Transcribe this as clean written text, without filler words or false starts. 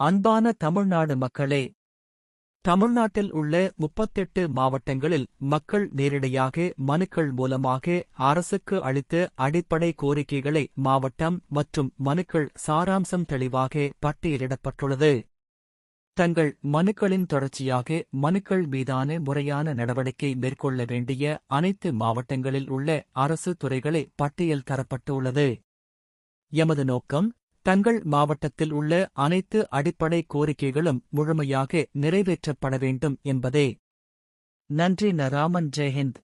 அன்பான தமிழ்நாடு மக்களே, தமிழ்நாட்டில் உள்ள 38 மாவட்டங்களில் மக்கள் நேரடியாக மனுக்கள் மூலமாக அரசுக்கு அளித்த அடிப்படை கோரிக்கைகளை மாவட்டம் மற்றும் மனுக்கள் சாராம்சம் தெளிவாக பட்டியலிடப்பட்டுள்ளது. தங்கள் மனுக்களின் தொடர்ச்சியாக மனுக்கள் மீதான முறையான நடவடிக்கை மேற்கொள்ள வேண்டிய அனைத்து மாவட்டங்களில் உள்ள அரசு துறைகளை பட்டியல் தரப்பட்டுள்ளது. எமது நோக்கம், தங்கள் மாவட்டத்தில் உள்ள அனைத்து அடிப்படை கோரிக்கைகளும் முழுமையாக நிறைவேற்றப்பட வேண்டும் என்பதே. நன்றி. ராமன். ஜெய்ஹிந்த்.